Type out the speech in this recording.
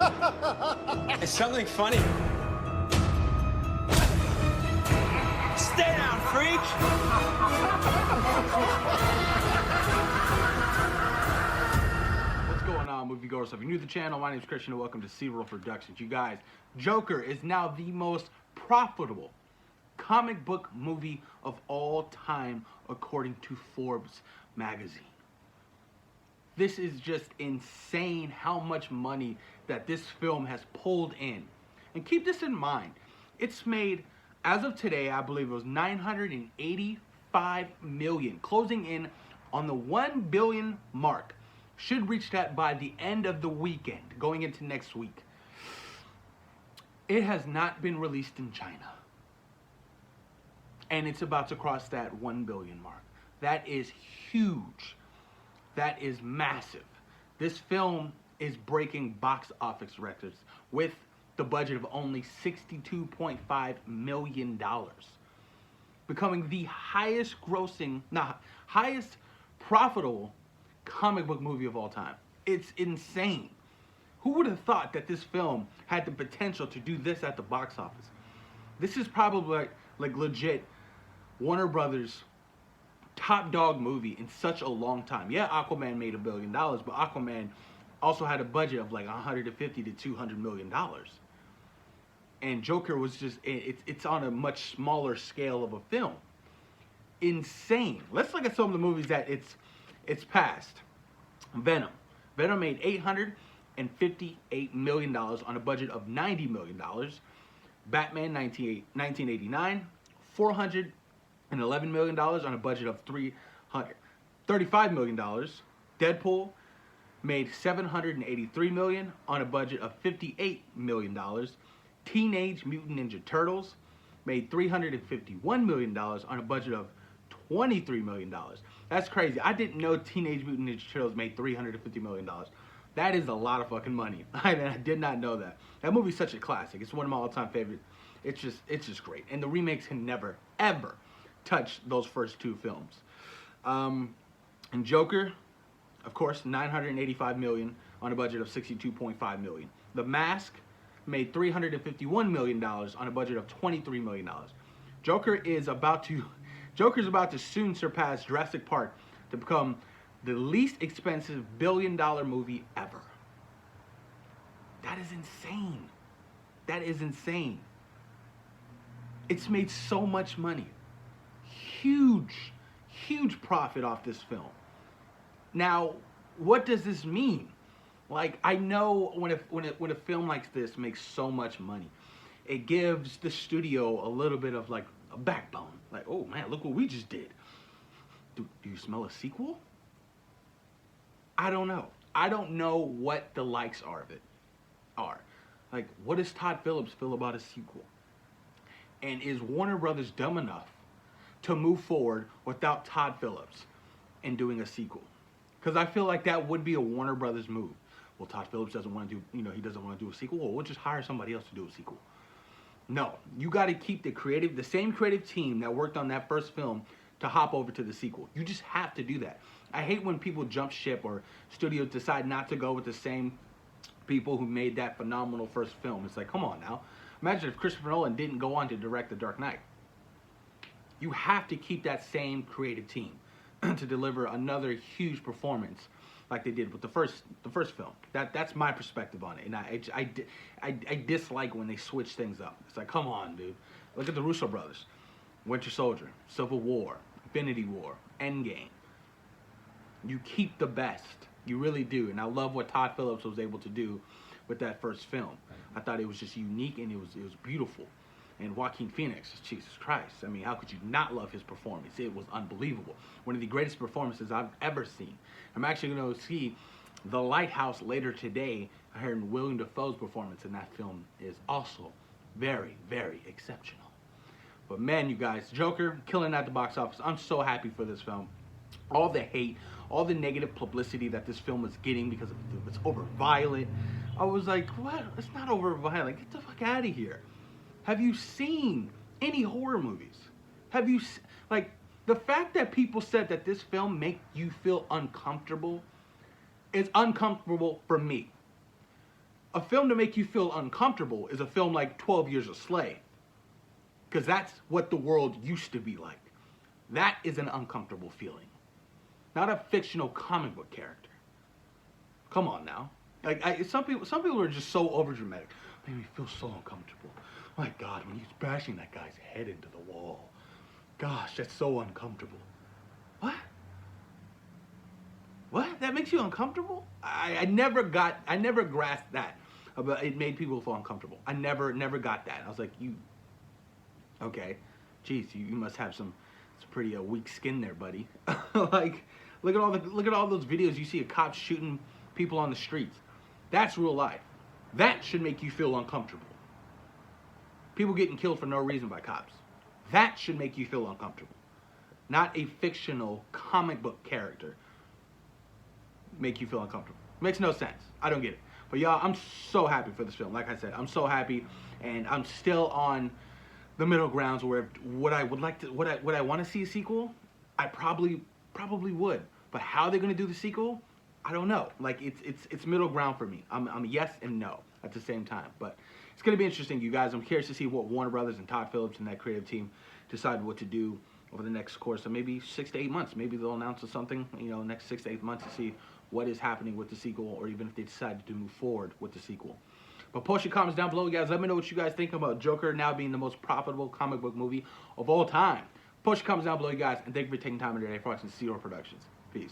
It's something funny. Stay down, freak! What's going on, moviegoers? If you're new to the channel, my name is Christian and welcome to Several Productions. You guys, Joker is now the most profitable comic book movie of all time according to Forbes magazine. This is just insane how much money that this film has pulled in. And keep this in mind, it's made, as of today, I believe it was $985 million, closing in on the 1 billion mark. Should reach that by the end of the weekend, going into next week. It has not been released in China. And it's about to cross that 1 billion mark. That is huge. That is massive. This film is breaking box office records with the budget of only $62.5 million. Becoming the highest profitable comic book movie of all time. It's insane. Who would have thought that this film had the potential to do this at the box office? This is probably like legit Warner Brothers top dog movie in such a long time. Yeah, Aquaman made $1 billion, but Aquaman also had a budget of like 150 to 200 million dollars. And Joker was just, it's on a much smaller scale of a film. Insane. Let's look at some of the movies that it's passed. Venom made $858 million on a budget of $90 million. Batman 1989, $411 million on a budget of $335 million. Deadpool made $783 million on a budget of $58 million. Teenage Mutant Ninja Turtles made $351 million on a budget of $23 million. That's crazy. I didn't know Teenage Mutant Ninja Turtles made $350 million. That is a lot of fucking money. I did not know that. That movie's such a classic. It's one of my all-time favorites. It's just great. And the remakes can never, ever touch those first two films. And Joker, of course, $985 million on a budget of $62.5 million. The Mask made $351 million on a budget of $23 million. Joker's about to soon surpass Jurassic Park to become the least expensive billion-dollar movie ever. That is insane. That is insane. It's made so much money. Huge, huge profit off this film. Now, what does this mean? Like, I know when a film like this makes so much money, it gives the studio a little bit of like a backbone. Like, oh man, look what we just did. Do you smell a sequel? I don't know. I don't know what the likes are. Like, what does Todd Phillips feel about a sequel? And is Warner Brothers dumb enough to move forward without Todd Phillips and doing a sequel? Because I feel like that would be a Warner Brothers move. Well, Todd Phillips doesn't want to do, he doesn't want to do a sequel. Well, we'll just hire somebody else to do a sequel. No, you got to keep the same creative team that worked on that first film to hop over to the sequel. You just have to do that. I hate when people jump ship or studios decide not to go with the same people who made that phenomenal first film. It's like, come on now. Imagine if Christopher Nolan didn't go on to direct The Dark Knight. You have to keep that same creative team to deliver another huge performance like they did with the first film. That's my perspective on it, and I dislike when they switch things up. It's like, come on, dude. Look at the Russo brothers. Winter Soldier, Civil War, Infinity War, Endgame. You keep the best. You really do, and I love what Todd Phillips was able to do with that first film. I thought it was just unique and it was beautiful. And Joaquin Phoenix, Jesus Christ. I mean, how could you not love his performance? It was unbelievable. One of the greatest performances I've ever seen. I'm actually going to see The Lighthouse later today. I heard William Dafoe's performance in that film is also very, very exceptional. But man, you guys, Joker, killing at the box office. I'm so happy for this film. All the hate, all the negative publicity that this film was getting because it's over violent. I was like, what? It's not over violent. Get the fuck out of here. Have you seen any horror movies? Have you, like, the fact that people said that this film make you feel uncomfortable is uncomfortable for me. A film to make you feel uncomfortable is a film like 12 Years a Slave. Because that's what the world used to be like. That is an uncomfortable feeling. Not a fictional comic book character. Come on now. Like some people are just so overdramatic. Made me feel so uncomfortable. My God, when he's bashing that guy's head into the wall. Gosh, that's so uncomfortable. What? What? That makes you uncomfortable? I never grasped that. But it made people feel uncomfortable. I never got that. I was like, okay, geez, you must have some pretty weak skin there, buddy. Like, look at all those videos you see of cops shooting people on the streets. That's real life. That should make you feel uncomfortable. People getting killed for no reason by cops. That should make you feel uncomfortable. Not a fictional comic book character make you feel uncomfortable. Makes no sense. I don't get it. But y'all, I'm so happy for this film. Like I said, I'm so happy, and I'm still on the middle grounds where would I want to see a sequel? I probably would. But how they're gonna do the sequel, I don't know. Like it's middle ground for me. I'm yes and no at the same time. But it's gonna be interesting, you guys. I'm curious to see what Warner Brothers and Todd Phillips and that creative team decide what to do over the next course of maybe 6 to 8 months. Maybe they'll announce something, next 6 to 8 months to see what is happening with the sequel, or even if they decide to move forward with the sequel. But post your comments down below, guys. Let me know what you guys think about Joker now being the most profitable comic book movie of all time. Post your comments down below, you guys, and thank you for taking time in your day for watching Zero Productions. Peace.